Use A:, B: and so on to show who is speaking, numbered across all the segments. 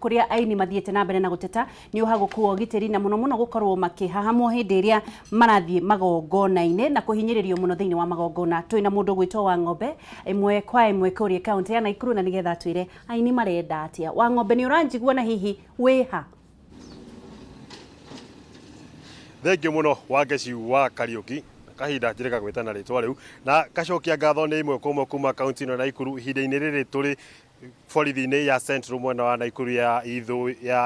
A: kuria aini mathiete na mbere na guteta ni uhagukuo giteri na muno gukorwo makihahamwo hindi iria marathie magongona-ine na kuhinyiririo muno thiini wa magongona. Twina mundu gwitwo Wang'ombe imwe kwa imwe kuria kaunti ya Nakuru na nigetha twire aini marenda atia. Wang'ombe ni uranjigua na hihi wiha?
B: Thengiũ mũno Wangeci wa Kariuki kahinda njĩrĩga gwĩtana rĩtwa rĩu na gacokia ngatho nĩ imwe kwa kuma kaunti ĩno Nakuru ihinda-inĩ rĩrĩ tũrĩ borithi-inĩ ya Central mwena wa Nakuru ya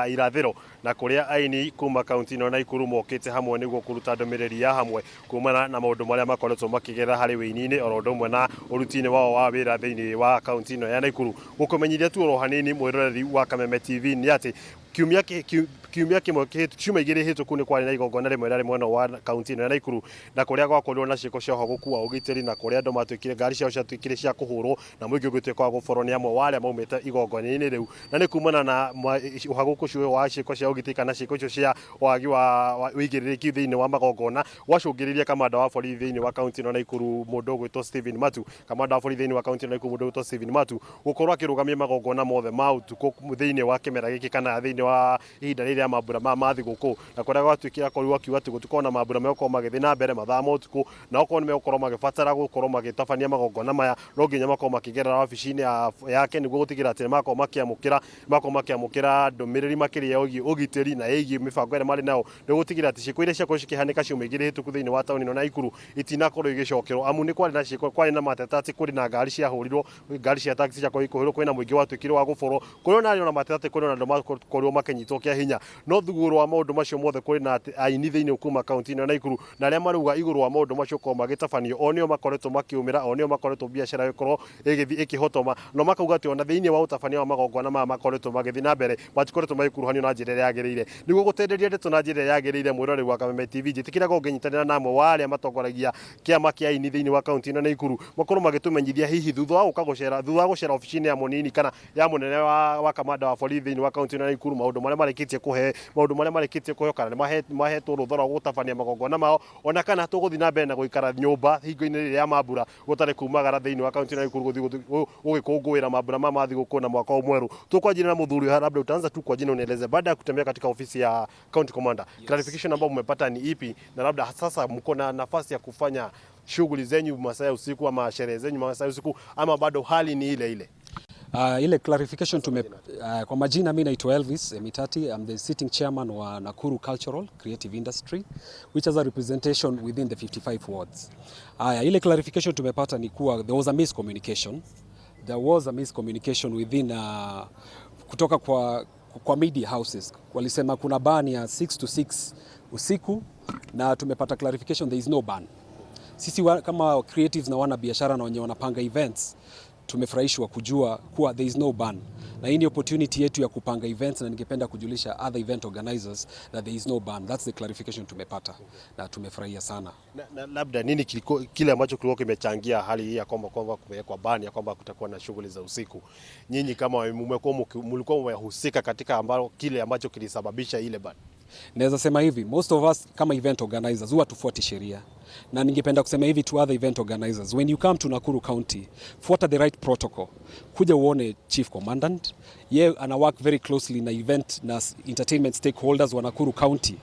B: irathĩro na kũrĩa aini kuma kaunti ĩno Nakuru mokĩte hamwe nĩguo kũruta ndũmĩrĩri ya hamwe kumana na maũndũ marĩa makoretwo makĩgerera harĩ wĩini-inĩ oro ũndũ ũmwe na ũruti-inĩ wao wa wĩra thĩinĩ wa kaunti ĩno ya Nakuru. Gũkũmenyithia tu oro hanini mwĩroreri wa Kameme TV nĩ atĩ kiumia igĩrĩ hĩtũku nĩ kwarĩ na igongona rĩmwe rĩarĩ mwena wa kaunti ĩno ya Nakuru na kũrĩa gwakorirwo na ciĩko cia gũkua ũgitĩri na kũrĩa andũ matuĩkire ngari ciao ciatuĩkire cia kũhũrwo na mũingĩ ũgĩtuĩka wa gũborwo nĩ amwe wa arĩa maumĩte igongona-inĩ rĩu, na nĩ kumana na ũhagũku ũcio wa ciĩko cia ũgitĩri kana ciĩko icio cia wagi wa ũigĩrĩrĩki thĩinĩ wa magongona wacũngĩrĩria kamanda wa borithi thĩinĩ wa kaunti ĩno Nakuru mũndũ ũgwĩtwo Stephen Matu, kamanda wa borithi thĩinĩ wa kaunti ĩno Nakuru mũndũ ũgwĩtwo Stephen Matu gũkorwo akĩrũgamia magongona mothe ma ũtukũ thĩinĩ wa kĩmera gĩkĩ kana thĩinĩ wa ihinda rĩrĩa mambura ma thigũkũ, na kũrĩa gwatuĩkire akorirwo akiuga atĩ gũtikorwo na mambura megũkorwo magĩthiĩ na mbere mathaa ma ũtukũ na okorwo nĩ megũkorwo magĩbatara gũkorwo magĩtabania magongona maya no nginya makorwo makĩgerera wabici-inĩ yake nĩguo gũtigĩrĩra atĩ makorwo makĩamũkĩra ndũmĩrĩri makĩria ĩgiĩ ũgitĩri na ĩgiĩ mĩbango ĩrĩa marĩ nayo nĩguo gũtigĩrĩra atĩ ciĩko iria ciakorwo cikĩhanĩka ciumia igĩrĩ hĩtũku thĩinĩ wa taũni ĩno Nakuru itinakorwo igĩcokerwo, amu nĩ kwarĩ na mateta atĩ kũrĩ na ngari ciahũrirwo, ngari cia taxi ciakorwo ikũhũrirwo, kwĩna mũingĩ watuĩkire wa gũborwo, kũrĩ na mateta atĩ kũrĩ na andũ makorirwo makĩnyitwo kĩa hinya. No thuguru wa maũndũ macio mothe kũrĩ na aini thĩinĩ kuma kaunti ĩno Nakuru na arĩa marauga igũrũ wa maũndũ macio korwo magĩtabanio o nĩo makoretwo makiumĩra, o nĩo makoretwo biacara ĩkorwo ĩkĩhotoma, no makauga atĩ ona thĩinĩ wa ũtabania wa magongona maya makoretwo magĩthiĩ na mbere matikoretwo magĩkuruhanio na njĩra ĩrĩa yagĩrĩire. Nĩguo gũtenderia ndeto na njĩra ĩrĩa yagĩrĩire, mwĩroreri wa Kameme TV njĩtĩkĩraga ũngĩnyitanĩra na amwe wa arĩa matongoragia kĩama kĩa aini thĩinĩ wa kaunti ĩno Nakuru makorwo magĩtũmenyithia hihi thutha wa gũcera obici-inĩ ya mũnini kana ya mũnene wa kamanda wa borithi thĩinĩ wa kaunti ĩno Nakuru maũndũ marĩa marĩkĩtie kũheo kana nĩ mahetwo rũtha rwa gũtabania magongona mao, ona kana tũgũthiĩ na mbere na gũikara nyũmba hingo-inĩ rĩrĩa ya mambura gũtarĩ kumagara thĩinĩ wa kaunti ĩno Nakuru gũgĩkũngũĩra mambura ma thigũkũ na mwaka mwerũ. Tukwanjina na mudhuri labda utaanza tu kwa jina unieleze, baada ya kutembea katika ofisi ya County Commander, clarification ambayo mmepata ni ipi, na labda sasa mko na nafasi ya kufanya shughuli zenyu masaa ya usiku ama sherehe zenyu masaa ya usiku ama bado hali ni ile ile?
C: Ile clarification kwa majina mimi naitwa Elvis Emitati. I'm the sitting chairman wa Nakuru Cultural Creative Industry which has a representation within the 55 wards. Ile clarification tumepata ni kuwa there was a miscommunication. There was a miscommunication within kutoka kwa media houses. Walisema kuna ban ya 6 to 6 usiku na tumepata clarification there is no ban. Sisi kama creatives na wana biashara na wenye wanapanga events tumefurahishwa kujua kuwa there is no ban, na hii ni opportunity yetu ya kupanga events, na ningependa kujulisha other event organizers that there is no ban. That's the clarification tumepata na tumefurahia sana.
B: Na labda nini kile ambacho kilikuwa kimechangia hali hii ya kwamba kumewekwa ban ya kwamba kutakuwa na shughuli za usiku? Nyinyi kama mlikuwa mmehusika katika ambalo kile ambacho kilisababisha ile ban?
C: Naweza sema hivi, most of us kama event organizers huwa tufuati sheria, na ningependa kusema hivi to other event organizers, when you come to Nakuru County, fuata the right protocol. Kuja uone Chief Commandant, yeye ana work very closely na event na entertainment stakeholders wa Nakuru County.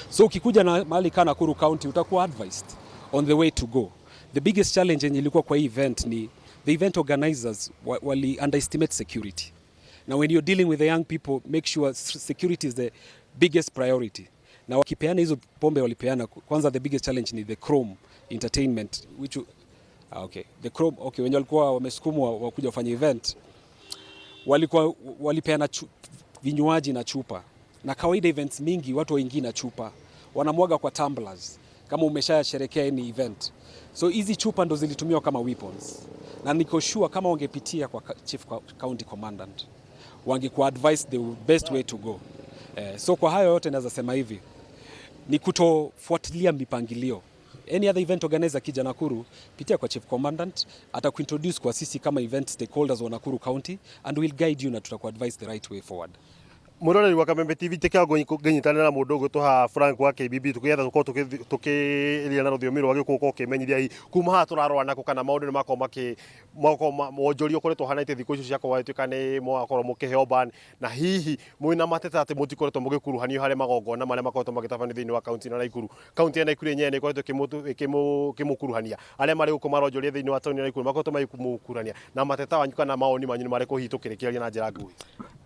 C: So ukikuja na mahali kama Nakuru County utakuwa advised on the way to go. The biggest challenge yenye ilikuwa kwa event ni the event organizers wali underestimate security. Now when you're dealing with the young people, make sure security is the biggest priority. Na wakipeana hizo pombe walipeana, kwanza the biggest challenge ni the Chrome Entertainment which the Chrome wenye walikuwa wamesukumwa wakuja kufanya event walipeana vinywaji na chupa, na kawaida events mingi watu waingi na chupa wanamwaga kwa tumblers kama umeshasherekea any event. So hizi chupa ndo zilitumiwa kama weapons, na niko sure kama wangepitia kwa Chief County Commandant wangekuwa advise the best way to go. So kwa hayo yote naweza sema hivi ni kutofuatilia mipangilio. Any other event organizer kija Nakuru, pitia kwa Chief Commandant, atakuintroduce kwa sisi kama event stakeholders wa Nakuru County, and we'll guide you na tutakuadvise the right way forward.
B: Muroreri wa Kameme TV tekango nginyitanira na mundu gutwa Frank wa KBB tukietha tuko tukiria na rũthiomi rwa gĩkũkũ ũkĩmenyithia hi kuma haha tũrarora nako kana maũndũ nĩ makorwo mwonjoria ũkoretwo hanĩte thikũ icio ciakwa gũtuĩka nĩ mwakorwo mũkĩheo ban na hihi mwĩna mateta atĩ mũtikoretwo mũgĩkuruhanio harĩ magongona marĩa makoretwo magĩtabanio thĩinĩ wa kaunti ĩno ya Naikuru. Kaunti ya Naikuru yenyewe nĩ ĩkoretwo ĩkĩmũkuruhania arĩa marĩ gũkũ maronjoria thĩinĩ wa taũni ya Naikuru makoretwo magĩkũkuruhania na mateta wanyu kana maoni manyu nĩ marĩkũ hihi tũkĩrĩkĩrĩria na njĩra nguhĩ.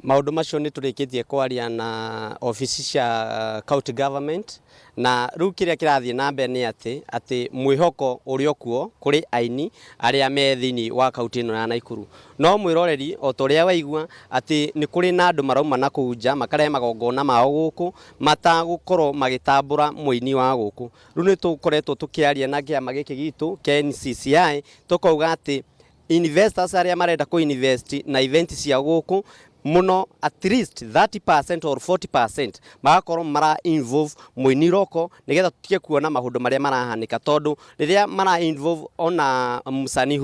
D: Maũndũ macio nĩ tũrĩkĩtie kwaria na ofici cia county government na rĩu kĩrĩa kĩrathiĩ na mbere nĩ atĩ mwĩhoko ũrĩa kuo kũrĩ aini arĩa me thĩinĩ wa kaunti ĩno ya Naikuru. No mwĩroreri o torĩa waigua atĩ nĩ kũrĩ na andũ marauma na kũu nja makarehe magongona mao gũkũ matagũkorwo magĩtambũra mũini wa gũkũ. Rĩu nĩ tũkoretwo tũkĩaria na kĩama gĩkĩ gitũ kĩa NCCI tũkauga atĩ investors arĩa marenda kũ-invest na event cia gũkũ muno at least 30% or 40% magakorwo mara involve mũini roko nigetha tutige kuona maũndũ marĩa marahanĩka tondu rĩrĩa mara involve ona mũsanii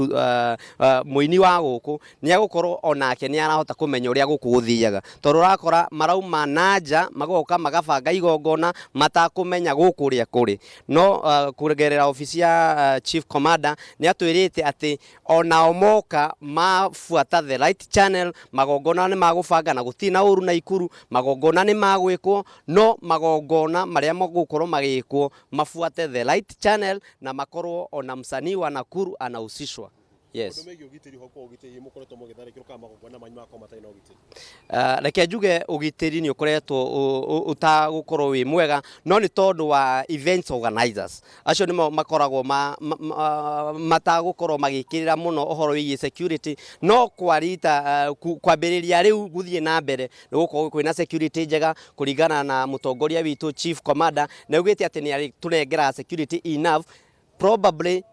D: mũini wa gũkũ nĩ agũkorwo onake nĩ arahota kũmenya ũrĩa gũkũ gũthiaga tondu ũrakora marauma nanja magoka magabanga igongona matakũmenya gũkũ ũrĩa kũrĩ no kũgerera ofici ya chief commander nĩ atwĩrĩte atĩ onao moka mafuata the right channel magongona nĩ magũbanga na gũtirĩ na ũru Naikuru magongona nĩ magwĩkwo no magongona marĩa magũkorwo magĩkwo mafuate the right channel na makorwo ona msanii wa Nakuru anahusishwa. Yes. Reke njuge ũgitĩri nĩ ũkoretwo ũtagũkorwo wĩ mwega no nĩ tondũ wa events organizers acio nĩmo makoragwo matagũkorwo magĩkĩrĩra mũno ũhoro wĩgiĩ security no kwarita kwambĩrĩria rĩu gũthiĩ na mbere nĩ gũkorwo kwĩna security njega kũringana na mũtongoria witũ chief commander na augĩte atĩ nĩ tũnengera security enough probably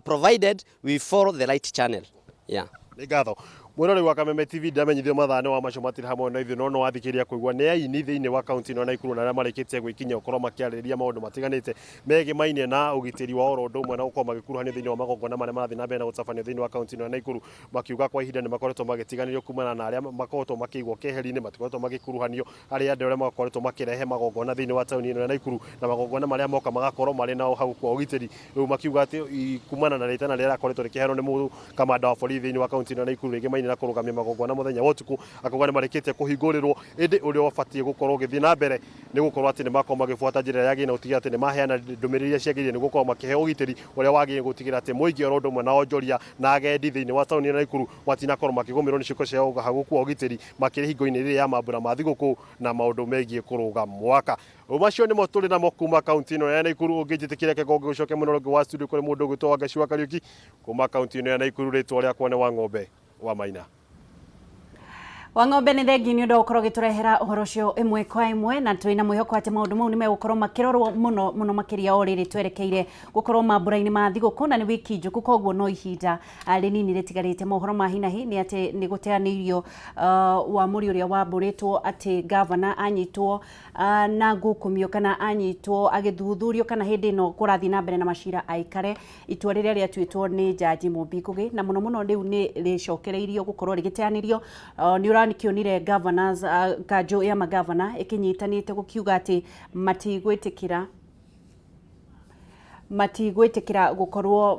D: provided we follow the right channel. Yeah.
B: Ngatho. Mwĩroreri wa Kameme TV ndamenyithio mathane wa macio matirĩ hamwe na ithuĩ no wathikĩrĩria kũigua nĩ aini thĩinĩ wa kaunti ĩno ya Naikuru na arĩa marĩkĩtie gwĩkinya gũkorwo makĩarĩrĩria maũndũ matiganĩte megemainie na ũgitĩri wa oro ũndũ ũmwe na gũkorwo magĩkuruhanio thĩinĩ wa magongona marĩa marathiĩ na mbere na gũtabanio thĩinĩ wa kaunti ĩno ya Naikuru makiuga kwa ihinda nĩ makoretwo magĩtiganĩrio kumana na arĩa makoretwo makĩigwo keheri-inĩ matikoretwo magĩkuruhanio arĩa andũ arĩa makoretwo makĩrehe magongona thĩinĩ wa taũni ĩno ya Naikuru na magongona marĩa moka magakorwo marĩ na hau kwa ũgitĩri rĩu makiuga atĩ kumana na rĩtana rĩrĩa akoretwo rĩkĩheanwo nĩ kamanda wa borithi thĩinĩ wa kaunti ĩno ya Naikuru rĩgemainie na kũrũgamia magongona na muthenya wotuku akauga nĩ marĩkĩtie kũhingũrĩrwo ĩndĩ ũrĩa ũbatiĩ gũkorwo ũgĩthiĩ na mbere nĩ gũkorwo atĩ nĩ makorwo magĩbuata njĩra yagĩrĩire na gũtigĩrĩra atĩ nĩ maheana ndũmĩrĩri iria ciagĩrĩire nĩ gũkorwo makĩheo ũgitĩri ũrĩa wagĩrĩire gũtigĩrĩra atĩ mũingĩ oro ũndũ ũmwe na onjoria na agendi thĩinĩ wa taũni ya Naikuru matinakorwo makĩgũmĩrwo nĩ ciĩko ciao hagũkua ũgitĩri makĩrĩ hingo-inĩ rĩrĩa ya mambura ma thigũkũ na maũndũ megiĩ kũrũga mwaka. Macio nĩmo tũrĩ namo kuma kaunti ĩno ya Naikuru ũngĩnjĩtĩkĩria kĩgongo gũcoke mũno rũngĩ wa studio kũrĩ mũndũ ũgwĩtwo Wangeci wa Kariuki kuma kaunti ĩno ya Naikuru rĩtwa rĩakwa nĩ Wang'ombe wa Maina.
A: Wang'ombe nĩ thengi nĩ ũndũ gũkorwo gĩtũrehera ũhoro ũcio ĩmwe kwa ĩmwe na twĩna mwĩhoko atĩ maũndũ mau nĩ megũkorwo makĩrorwo mũno makĩria o rĩrĩ twerekeire gũkorwo mambura-inĩ ma thigũkũ na nĩ wiki njũku koguo no ihinda rĩnini rĩtigarĩte. Mohoro ma hinahi nĩ atĩ nĩ gũteanĩirio wamũri ũrĩa wambũrĩtwo atĩ gavana anyitwo na ngukumio kana anyitwo agĩthuthurio kana hĩndĩ ĩno kũrathiĩ na mbere na macira aikare itua rĩrĩa rĩatuĩtwo nĩ jaji Mũmbi Ngugi na mũno rĩu nĩ rĩcokereirio gũkorwo rĩgĩteanĩrio nĩ kionire governors kanjũ ya magavana ikinyitanĩte gũkiuga atĩ matigwĩtĩkĩra gũkorwo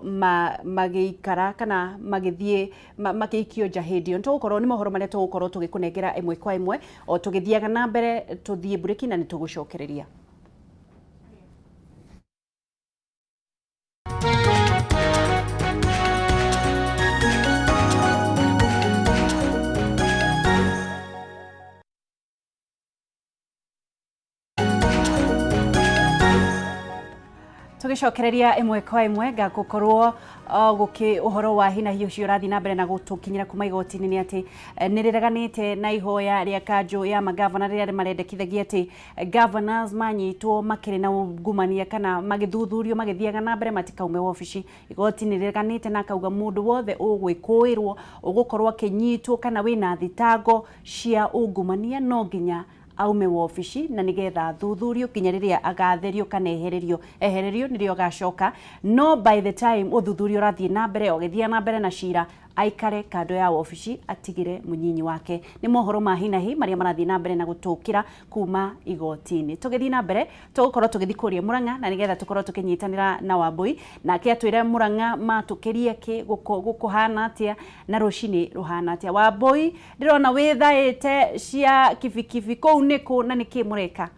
A: magĩikara kana magĩthiĩ magĩikio nja hĩndĩ ĩyo. Nĩtũgũkorwo nĩ mohoro marĩa tũgũkorwo tũgĩkũnengera ĩmwe kwa ĩmwe o tũgĩthiaga na mbere tũthiĩ bureki na nĩ tũgũcokereria. Tũgĩcokereria ĩmwe kwa ĩmwe gũkorwo gũkĩ ũhoro wa hinahi ũcio ũrathiĩ na mbere na gũtũkinyĩra kuma igoti-inĩ nĩ atĩ nĩ rĩreganĩte na ihoya rĩa kanjũ ya magavana rĩrĩa marendekithagia atĩ governors manyitwo makĩrĩ na ungumania kana magĩthuthurio magĩthiaga na mbere matikaume wabici. Igoti nĩ rĩreganĩte na akauga mũndũ wothe ũgwĩkũĩrwo ũgũkorwo akĩnyitwo kana wĩna thitango cia ungumania no nginya aume wabici na nigetha thuthurio kinya rĩrĩa agatherio kana ehererio nĩrĩo gacoka no by the time ũthuthurio ũrathiĩ na mbere ũgĩthiĩ na mbere na cira aikare kando ya ofici atigire munyinyi wake. Ni mohoro ma hinahi maria marathi na mbere na gutukira kuma igotini. Tugithi na mbere tugukorwo tugithikuria Murang'a na nigetha tukorwo tukinyitanira na Wambui na ke atwire Murang'a matukirie ki gukuhana atia na rucini ruhana atia. Wambui ndirona withaite cia kibikibi kou niku na niki mureka.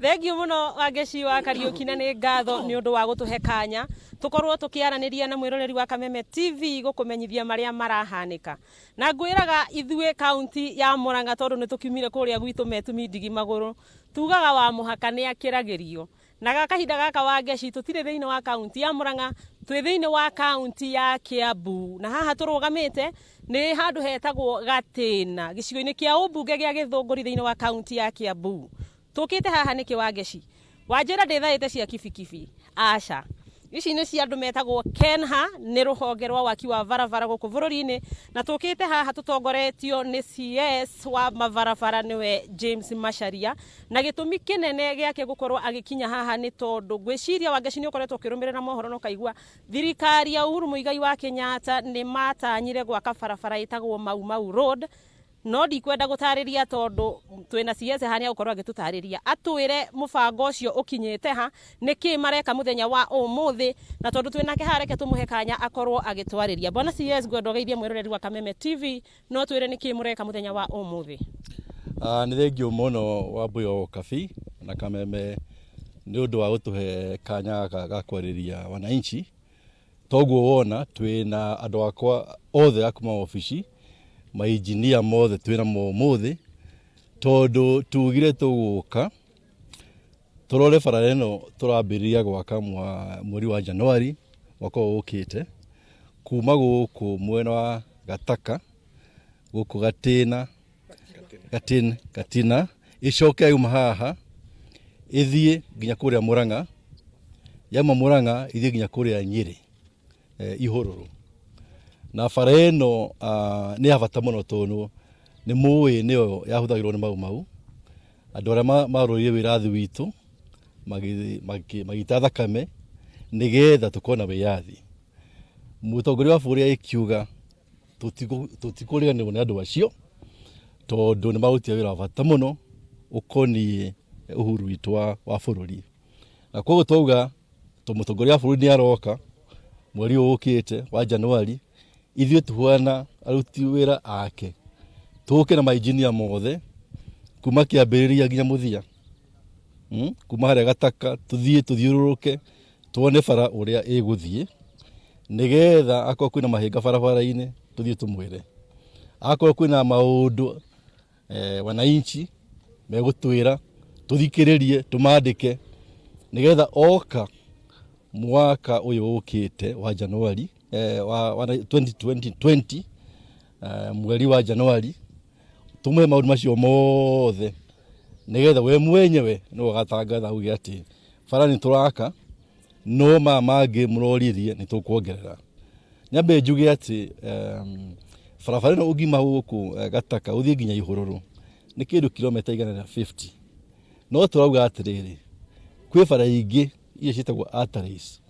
E: Thengio muno Wangeci wa Kariuki na nĩ ngatho nĩ ũndũ wa gũtũhe kanya tukorwo tukiaranĩria na mwĩroreri wa Kameme TV gũkũmenyithia marĩa marahanĩka. Na ngwĩraga ithuĩ kaunti ya Murang'a tondũ nĩ tũkiumire kũrĩa gwitũ Metumi Ndigi Magũrũ tugaga wa mũhaka nĩ akĩragĩrio. Na gakahinda gaka Wangeci tũtirĩ thĩinĩ wa kaunti ya Murang'a, twĩ thĩinĩ wa kaunti ya Kiambu. Na haha tũrũgamĩte nĩ handũ hetagwo Gatĩna gĩcigo-inĩ kĩa ũmbunge gĩa Gĩthũngũri thĩinĩ wa kaunti ya Kiambu. Tukite haha niki Wangeci wanjira ndithaite cia kibikibi aca ici ni cia andu metagwo Kenha ni ruhonge rwa waki wa barabara guku bururi-ini na tukite haha tutongoretio ni CS wa mabarabara niwe James Macharia na gitumi kinene giake gukorwo agikinya haha ni tondu gwiciria Wangeci ni ukoretwo kirumirira mohoro no kaigua thirikari ya Uhuru Muigai wa Kenyatta ni matanyire gwaka barabara itagwo Mau Mau Road. No ndikwenda gutariria tondu twina CS hani ukorwo agitutariria atwire mubango ucio ukinyite ha niki mareka muthenya wa umuthi na tondu twina kihareke tumuhe kanya akorwo agitwariria. Bwana CS ngwenda geithia mwiroreri wa Kameme TV no twire niki mureka muthenya wa umuthi.
F: Ni thengio muno Wambui wa Kabi na Kameme ni undu wa gutuhe kanya ga kwariria wananchi. Toguo wona twina andu akwa othe akuma ofici mainjinia mothe twina momuthi tondu tugire tuguka turore bara ino turambiriria gwaka mweri wa Januari mwaka ukite kuma guku mwena wa Gataka guku Gatina icoke yuma haha ithie nginya kuria Murang'a yama Murang'a ithie nginya kuria Nyeri ihururu. Na bara ino ni abata muno tondu ni muwi niyo yahuthagirwo ni Mau andu aria marorire wirathi witu magita thakame nigetha tukona wiyathi. Mutongoria wa bũrũri ikiuga tutikuriganirwo ni andu acio tondu ni marutia wira wa bata muno ukoni uhuru witu wa bũrũri. Na koguo twauga mutongoria wa bũrũri ni aroka mweri ukite wa Januari ithuĩ tuhuana aruti wira ake tuke na mainjinia mothe kuma kiambiriria nginya muthia kuma haria Gataka tuthiururuke tuone bara uria iguthie nigetha akorwo kwina mahinga barabara-ini tuthie tumwire akorwo kwina maundu wananchi megutwira tuthikiririe tumandike nigetha oka mwaka uyu ukite wa Januari wa 2020 mweri wa Januari tumwe maundu macio mothe nigetha we mwenyewe no gatangatha ugi ati bara ni turaka no mangi muroririe ni tukuongerera. Nyambe njuge ati barabara no ugima guku Gataka uthie nginya ihururu ni kindu kilomita 150 no turauga atiriri kwi bara ingi iria citagwo arteries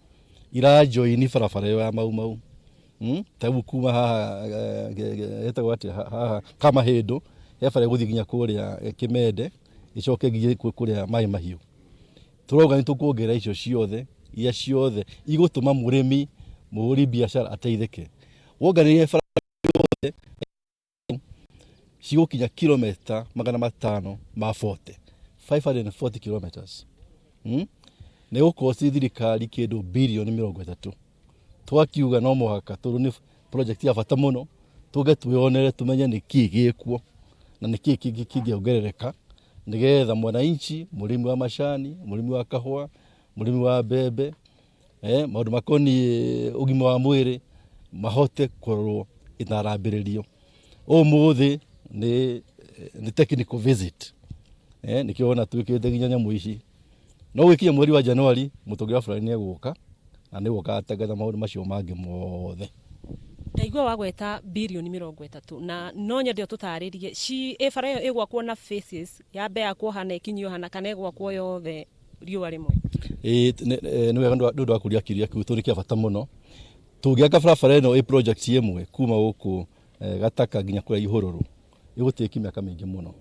F: irajoini barabara ya Mau tabu kuma haha etagwo ati haha kama hindu ya bara guthie nginya kuria Kimende icoke nginya kuria Mai Mahiu. Turauga ni tukuongerera icio ciothe ia ciothe igutuma murimi muhuri biashara ateithike. Wonganirie bara yothe cigukinya kilomita 540 kilometers ne ukosi thirikari kindu bilioni 30. Twakiuga no muhaka tondu ni project ya bata muno tuge twionere tumenye ni ki gikuo na ni ki kingiongerereka nigetha mwananchi murimi wa macani murimi wa kahua murimi wa mbembe maundu makoni ugima wa mwiri mahote kurorwo itarambiririo. Umuthi ni technical visit nikiona twikite nginya nyamu ici no wikinya mweri wa Januari mutongoria fulani ni eguka na ni guka atangatha maundu macio mangi mothe.
E: Ndaigua wagweta bilioni 30 na no nyende tutaririe ci bara iyo igwakwo na phases ya mbe yakwo hana ikinyio hana kana igwakwo yothe riua rimwe.
F: Ni wega ndu akuria kiria kiu turi kia bata muno Tũngĩaka barabara ĩno ĩ project ĩmwe kuma gũkũ Gataka nginya kũrĩa Ihũrũrũ ĩgũtĩki mĩaka mĩingĩ mũno.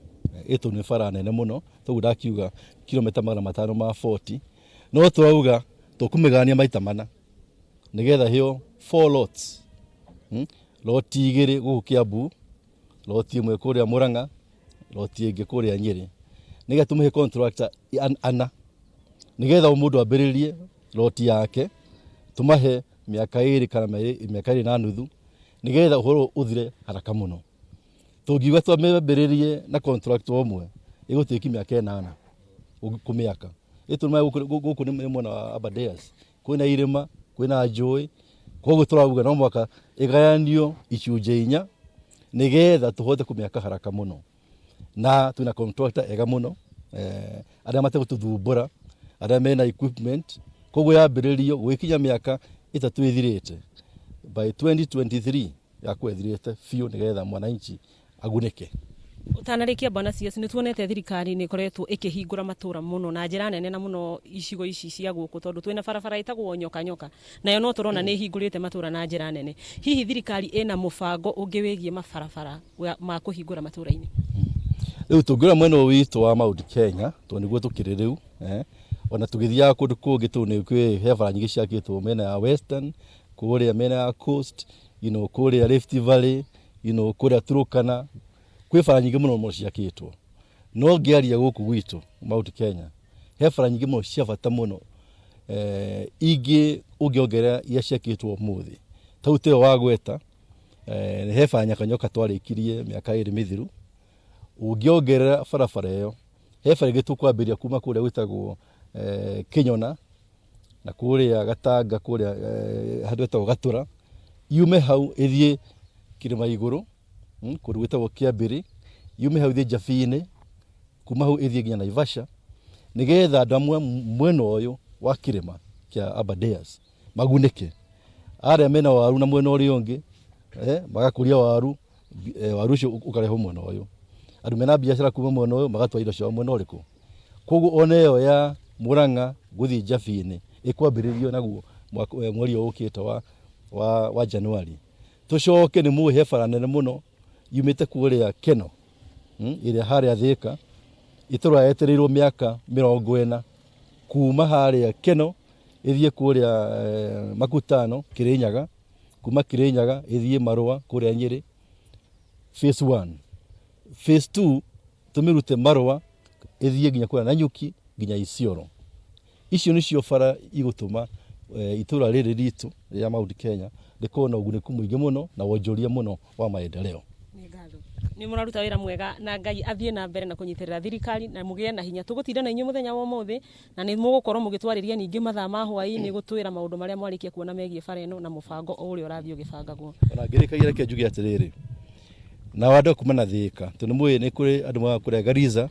F: Ĩtũ nĩ bara nene mũno, toguo ndakiuga kilomita 540, no twauga tũkũmĩgania maita mana nĩgetha hĩo 4 lots. Loti 2 gũkũ Kiambu, loti 1 kũrĩa Murang'a, loti 2 kũrĩa Nyeri. Nĩgetha tũmũhe contractor ana nĩgetha mũndũ ambĩrĩrie loti yake, tũmahe mĩaka 2 kana mĩaka 2 na nuthu nĩgetha ũhoro ũthire haraka mũno. Tũngiuga twambĩrĩrie na contractor ũmwe ĩgũtĩki mĩaka 8 kũmĩaka. Ĩtũma gũkũ nĩ mwena wa Aberdares, kwĩna irĩma, kwĩna njũĩ, koguo tũrauga no mwaka ĩgayanio icunjĩ 4 nĩgetha tũhote kũmĩaka haraka mũno. Na twĩna contractor ega mũno, arĩa mategũtũthumbũra, arĩa mena equipment, koguo yambĩrĩrio gwĩkinya mĩaka 3 ĩthirĩte. By 2023 yakuwa ĩthirĩte biũ nĩgetha mwananchi agunĩke.
E: Utanarikia bwana CS nĩ tuonete thirikari nĩ koretwo ĩkĩhingũra matũra mũno na njĩra nene na mũno icigo ici cia gũkũ tondu twĩna barabara ĩtagwo nyoka nayo no tũrona nĩ hingũrĩte matũra na njĩra nene. Hihi thirikari ĩna mũbango ũngĩ wĩgiĩ mabarabara ma kũhingũra matũra-inĩ?
F: Rĩu tũngĩra mwena witũ wa Mount Kenya to nĩguo tũkĩrĩ rĩu, ona tũgĩthiaga kũndũ kũngĩ tũ nĩ kwĩ he bara nyingĩ ciakĩtwo mena ya Western, kũrĩa mena ya Coast, kũrĩa Rift Valley, kũrĩa Turkana, kwĩ bara nyingĩ mũno ciakĩtwo. No ngĩaria gũkũ gwitũ Mount Kenya, he bara nyingĩ mũno cia bata mũno ingĩ ũngĩongerera iria ciakĩtwo ũmũthĩ. Ta ũteo wa gweta, he bara Nyakanyoka twarĩkirie mĩaka 2 mĩthiru. Ũngĩongerera barabara ĩyo, he bara ĩngĩ tũkwambĩrĩria kuma kũrĩa gwĩtagwo Kinyona na kũrĩa Gatanga kũrĩa handũ hetagwo Gatũra, yume hau ĩthiĩ Kĩrĩma Igũrũ, kũndũ gwĩtagwo Kĩambĩrĩ, yume hau ĩthiĩ Njabĩ-inĩ, kuma hau ĩthiĩ nginya Naivasha, nĩgetha andũ amwe mwena ũyũ wa kĩrĩma kĩa Aberdares magunĩke. Arĩa mena waru na mwena ũrĩa ũngĩ magakũria waru, waru ũcio ũkarehwo mwena ũyũ. Andũ mena biacara kuma mwena ũyũ magatwara indo ciao mwena ũrĩkũ. Koguo ona ĩyo ya Murang'a gũthiĩ Njabĩ-inĩ ĩkwambĩrĩrio naguo mweri ũkĩte wa Januari. Tũcoke nĩ mũhe bara nene mũno yumĩte kũrĩa Keno, ĩrĩa harĩa Thĩka, itũra yetereirwo mĩaka 40 kuma harĩa Keno ĩthiĩ kũrĩa Makutano Kĩrĩnyaga, kuma Kĩrĩnyaga ĩthiĩ Marũa kũrĩa Nyeri. Phase 1. Phase 2 tũmĩrute Marũa ĩthiĩ nginya kũrĩa Nanyuki nginya Isiolo. Icio nĩcio bara igũtũma itũra rĩrĩ ritũ rĩa Mount Kenya rĩkorwo na ũgunĩku mũingĩ mũno na wonjoria mũno wa maendeleo.
E: Nĩ mũraruta wĩra mwega na Ngai athiĩ na mbere na kũnyitĩrĩra thirikari na mũgĩe na hinya. Tũgũtinda na inyuĩ mũthenya wa ũmũthĩ na nĩ mũgũkorwo mũgĩtwarĩria ningĩ mathaa ma hwaĩ-inĩ gũtwĩra maũndũ marĩa mwarĩkia kuona megiĩ bara ĩno na mũbango ũrĩa ũrathiĩ ũgĩbangagwo.
F: Ona ngĩrĩkagia reke njuge atĩrĩrĩ, na andũ kuma na Thĩka tondũ mũĩ nĩ kũrĩ andũ ma kũrĩa Garissa,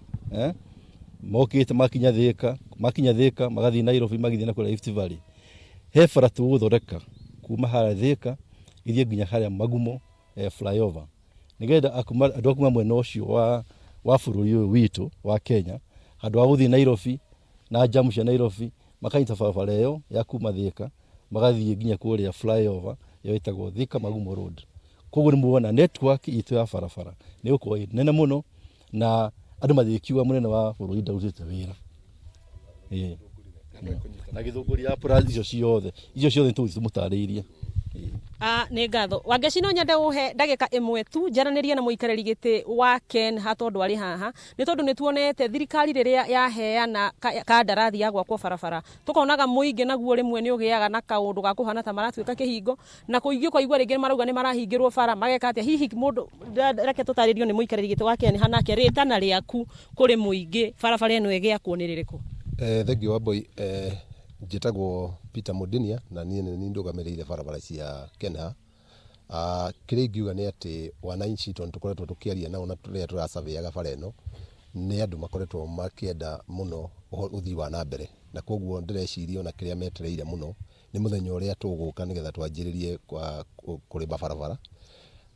F: mokĩte makinya Thĩka magathiĩ Nairobi magithiĩ na kũrĩa Rift Valley. He bara tũgũthondeka kuma harĩa Thĩka ithiĩ nginya harĩa Magumo flyover, nĩgetha andũ akuma mwena ũcio wa bũrũri ũyũ witũ wa Kenya, handũ wa gũthiĩ Nairobi na jamu cia Nairobi makanyita barabara ĩyo ya kuma Thĩka magathiĩ nginya kũrĩa flyover ĩtagwo Thika Magumo Road. Koguo nĩ muona network itũ ya barabara nĩ gũkorwo nene mũno na andũ mathĩkiwa mũnene wa bũrũri ndarutĩte wĩra. Na gĩthũngũri ya plan icio ciothe tũmũtarĩirie.
E: Nĩ ngatho. Wangeci no nyende ũhe ndagĩka ĩmwe tu njaranĩrie na mũikarĩri gĩtĩ wa Ken tondũ arĩ haha, nĩ tondũ nĩ tuonete thirikari rĩrĩa yaheana kandarathi ya gwakwo barabara, tũkonaga mũingĩ naguo rĩmwe nĩ ũgĩaga na kaũndũ ga kũhana ta maratuĩka kĩhingo na kũingĩ kwa igua rĩngĩ marauga nĩ marahingĩrwo bara mageka atĩa. Hihi mũndũ reke tũtarĩrio nĩ mũikarĩri gĩtĩ wa Ken hanake rĩtana rĩaku kũrĩ mũingĩ barabara ĩno ĩgĩakwo nĩ rĩrĩkũ?
G: Thengio wa boy, njĩtagwo Peter Mũdinia na niĩ nĩ ndũgamĩrĩire barabara cia Kenya. Kĩrĩa ingiuga nĩ atĩ wananchi tondũ tũkoretwo tũkĩaria nao na tũrĩa tũracabĩaga bara ĩno nĩ andũ makoretwo makĩenda mũno ũthii wa na mbere, na koguo ndĩreciria ona kĩrĩa metereire mũno nĩ mũthenya ũrĩa tũgũka nĩgetha twanjĩrĩrie kũrĩma barabara,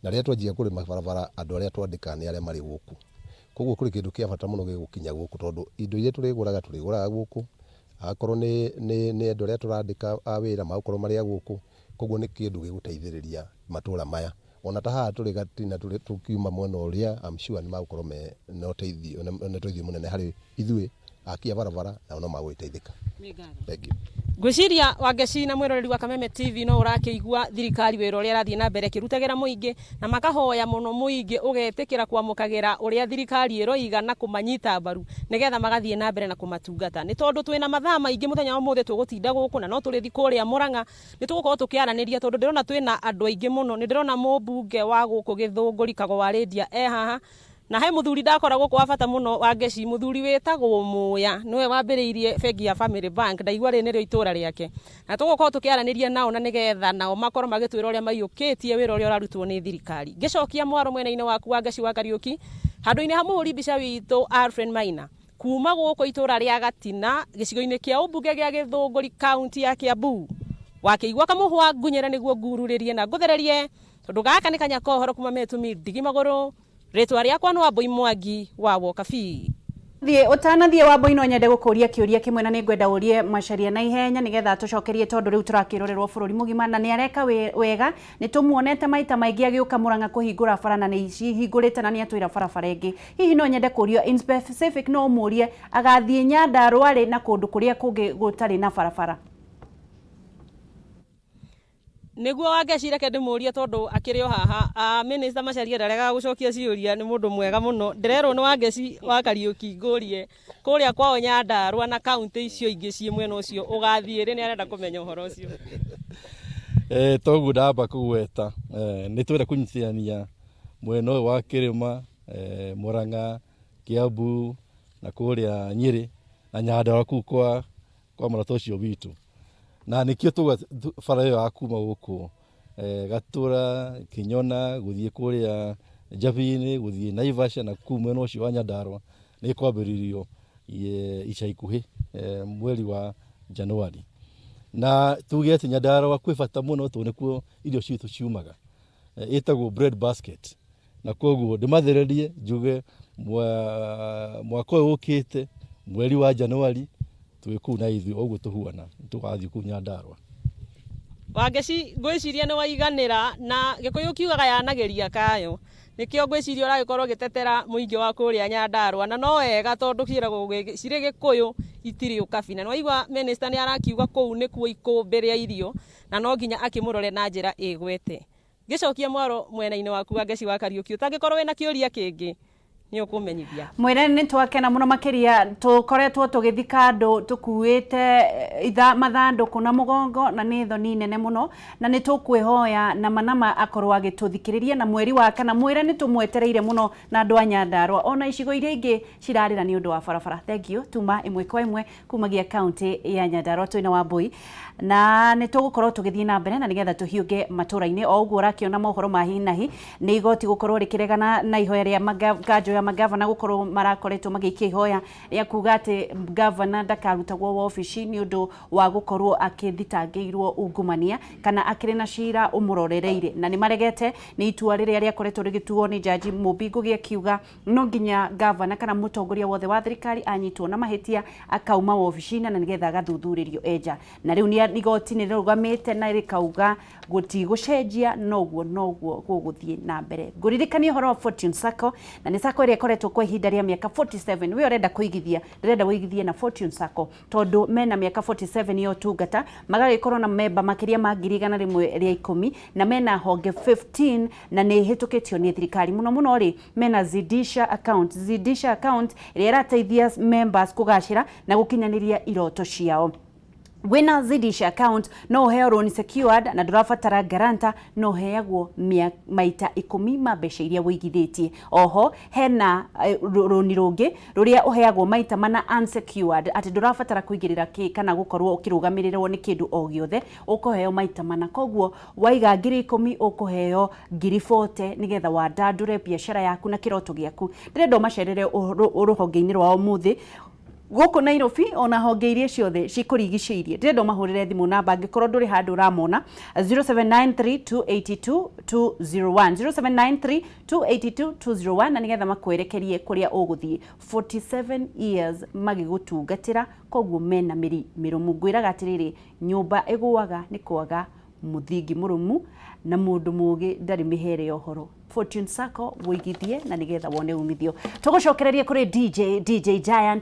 G: na rĩrĩa twanjia kũrĩma barabara andũ arĩa twandĩka nĩ arĩa marĩ gũkũ. Koguo kũrĩ kĩndũ kĩa bata mũno gĩgũkinya gũkũ tondũ indo iria tũrĩgũraga gũkũ, akorwo nĩ andũ arĩa tũrandĩka a wĩra magũkorwo marĩ a gũkũ, koguo nä kä ndå gä gå teithä ria matå ra maya ona ta haha tå rä gatina tå kiuma mwena å rä a nä magå korwo na å teithio må nene harä ithuä akia barabara na no magå teithä ka.
E: Ngwiciria Wangeci na mwiroreri wa Kameme TV no urakiigua thirikari wira uria rathie na mbere kirutagira muingi na makahoya muno muingi ugetikira kwamukagira uria thirikari iroiga na kumanyita mbaru nigetha magathie na mbere na kumatungata ni tondu twina mathaa maingi muthenya wa muthe tugutinda guku na no turithi kuria Murang'a ni tugukorwo tukiaraniria tondu ndirona twina andu aingi muno ni ndirona mumbunge wa guku Githunguri Kagwa Lydia haha na he muthuri ndakoragwo kwa bata muno Wangeci muthuri wetagwo Muya niwe wambiriirie bengi ya Family Bank ndaigua ri nirio itura riake na tugukorwo tukiaraniria nao na nigetha nao makorwo magitwira uria maiyukitie wira uria urarutwo ni thirikari. Ngicokia mwaro mwena-ini waku Wangeci wa Kariuki handu-ini ha muhuri mbica witu Alfred Maina kuma guku itura ria Gatina gicigo-ini kia umbunge gia Githunguri kaunti ya Kiambu wakiigua kamuhwa ngunyera niguo ngururirie na nguthererie tondu gaka ni kanyako horo kuma metumi ndigi maguru ritwa riakwa no Wambui Mwangi wa Wokabi.
A: Utanathie Wambui no nyende gukuria kiuria kimwe na ningwenda urie Macharia na ihenya nigetha tucokerie tondu riu turakirorerwo bururi mugima na ni areka wega ni tumuonete maita maingi agiuka Murang'a kuhingura bara na ni hingurite na ni atwira barabara ingi hihi no nyende kuria in specific no murie agathie Nyandarua ri na kundu kuria kungi gutari na barabara
E: niguo Wangeci reke ndimurie tondu akirio haha minister Macharia ndarega gucokia ciuria ni mundu mwega muno ndirerwo ni Wangeci wa Kariuki ngurie kuria kwao Nyandarua na county icio ingi cie mwena ucio ugathie ri ni arenda kumenya uhoro ucio
F: togu ndamba kugweta ni twira kunyitithania mwena uyu wa Kirima Murang'a Kiambu na kuria Nyeri na Nyandarua kuu kwa murato ucio witu na nikio tuga bara yo akuma guku Gatura Kinyona guthie kuria Njabini guthie Naivasha na kuma no cio wa Nyandarua ni kwambiririo ica ikuhi mweri wa Januari na tugete Nyandarua kwi bata muno tone kuo irio citu ciumaga itagwo bread basket na koguo ndimathererie njuge mwaka uyu ukite mweri wa Januari twiku na ithu oguo tuhuana tugathie ku Nyandarua.
E: Wangeci ngwiciria ni waiganira na gikuyu kiugaga yanageria kayo nikio ngwiciria uragikorwo gitetera muingi wa kuria Nyandarua na no wega tondu kiragwo ciri gikuyu itiri ukabina waigua minister ni arakiuga kou ni kuo ikumbiria irio na no nginya akimurore na njira igwete. Ngicokia mwaro mwena-ini waku Wangeci wa Kariuki utangikorwo wina kiuria kingi ni ukumenyithia
A: mwene ni twakena muno makiria tukoretwo tugithika andu tukuite mathandu kuna mugongo na ni thoni nene muno na ni tukwihoya na manama akorwo agituthikiriria na mweri wa kana mwire ni tumwetereire muno na andu a Nyandarua ona icigo iria ingi cirarira ni undu wa barabara. Thank you tuma imwe kwa imwe kumagia county ya Nyandarua twina Wambui na ni tugukorwo tugithie na mbere na nigetha tuhiuge matura-ini o uguo rakiona mohoro mahinahi ni igoti gukorwo rikiregana na ihoya ria kanjo ya magavana gukorwo marakoretwo magikia ihoya ria kuga ati gavana ndakarutagwo wabici ni undu wa gukorwo akithitangirwo ungumania kana akiri na cira umurorereire na ni maregete ni itua riria riakoretwo rigituo ni jaji Mubingu gikiuga no nginya gavana kana mutongoria wothe wa thirikari anyitwo na mahitia akauma wabici na nigetha agathuthuриrio eja na riu ni igoti ni rirugamite na rikauga guti gucenjia noguo guguthie na mbere. Nguririkania horo wa Fortune Sacco na ni sacco ria koretwo kwa ihinda ria miaka 47 we urenda kuigithia ndirenda wigithie na Fortune Sacco tondu mena miaka 47 yo tungata magagikorwo na memba makiria ma 110 na mena honge 15 na ni hitukitio ni thirikari muno ri mena Zidisha account ria irateithia members kugacira na gukinyaniria iroto ciao. Wina Zidisha account no heo loan secured na ndurabatara garanta no heagwo maita 10 mabesha iria wigithitie. Oho hena loan rungi ruria uheagwo maita mana unsecured ati ndurabatara kuigirira kana gukorwo ukirugamirirwo ni kindu o giothe ukuheo maita mana koguo waiga 10,000 ukuheo 40,000 nigetha wadandure biashara yaku na kiroto giaku. Ndirenda macerere uruhonge-ini rwa umuthi guku Nairobi ona honge iria ciothe cikurigicĩirie ndirenda mahurire thimu namba angikorwo nduri handu ramona 0793282201 0793282201 na nigetha makwerekerie kuria uguthie 47 years magigutungatira koguo mena mirumu ngwiraga atiriri nyumba iguaga ni kwaga muthingi murumu na mundu mugi ndari mihere ya uhoro. Fortune Sacco wigithie na nigetha wone umithio. Tugucokererie kuri DJ Giant